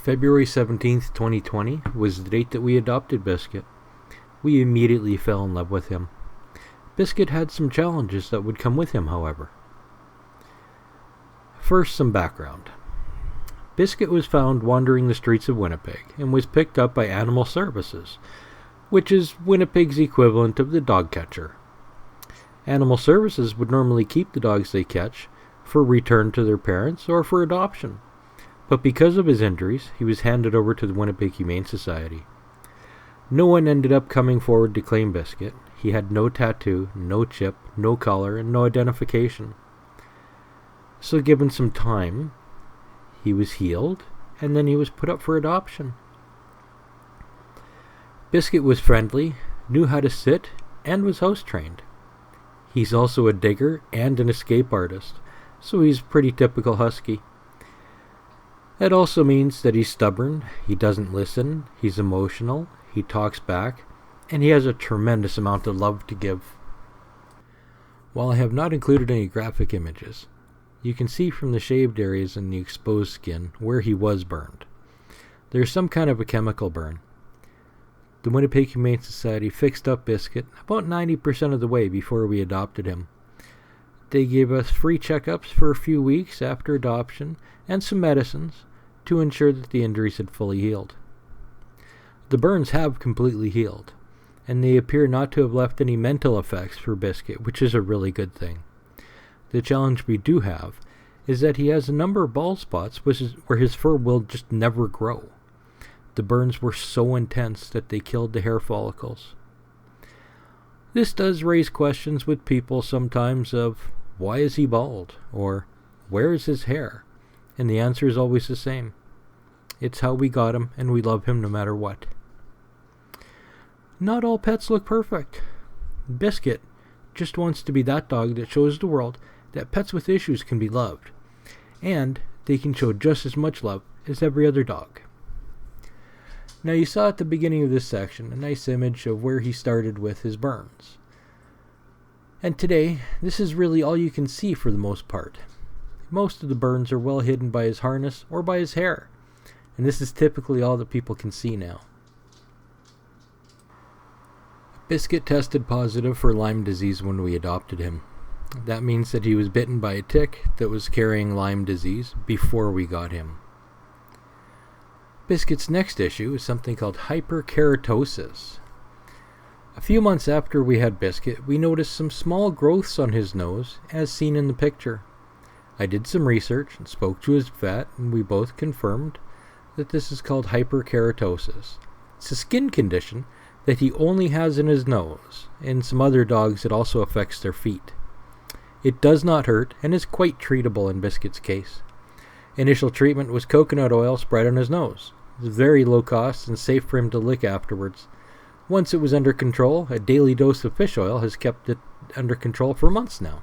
February 17th, 2020 was the date that we adopted Bisquit. We immediately fell in love with him. Bisquit had some challenges that would come with him, however. First, some background. Bisquit was found wandering the streets of Winnipeg and was picked up by Animal Services, which is Winnipeg's equivalent of the dog catcher. Animal Services would normally keep the dogs they catch for return to their parents or for adoption. But because of his injuries, he was handed over to the Winnipeg Humane Society. No one ended up coming forward to claim Bisquit. He had no tattoo, no chip, no collar, and no identification. So given some time, he was healed, and then he was put up for adoption. Bisquit was friendly, knew how to sit, and was house trained. He's also a digger and an escape artist, so he's a pretty typical Husky. That also means that he's stubborn, he doesn't listen, he's emotional, he talks back, and he has a tremendous amount of love to give. While I have not included any graphic images, you can see from the shaved areas and the exposed skin where he was burned. There's some kind of a chemical burn. The Winnipeg Humane Society fixed up Bisquit about 90% of the way before we adopted him. They gave us free checkups for a few weeks after adoption and some medicines to ensure that the injuries had fully healed. The burns have completely healed, and they appear not to have left any mental effects for Bisquit, which is a really good thing. The challenge we do have is that he has a number of bald spots where his fur will just never grow. The burns were so intense that they killed the hair follicles. This does raise questions with people sometimes of, why is he bald? Or, where is his hair? And the answer is always the same. It's how we got him, and we love him no matter what. Not all pets look perfect. Bisquit just wants to be that dog that shows the world that pets with issues can be loved, and they can show just as much love as every other dog. Now, you saw at the beginning of this section a nice image of where he started with his burns. And today, this is really all you can see for the most part. Most of the burns are well hidden by his harness or by his hair, and this is typically all that people can see now. Bisquit tested positive for Lyme disease when we adopted him. That means that he was bitten by a tick that was carrying Lyme disease before we got him. Bisquit's next issue is something called hyperkeratosis. A few months after we had Bisquit, we noticed some small growths on his nose, as seen in the picture. I did some research and spoke to his vet, and we both confirmed that this is called hyperkeratosis. It's a skin condition that he only has in his nose. In some other dogs, it also affects their feet. It does not hurt and is quite treatable in Bisquit's case. Initial treatment was coconut oil spread on his nose. It was very low cost and safe for him to lick afterwards. Once it was under control, a daily dose of fish oil has kept it under control for months now.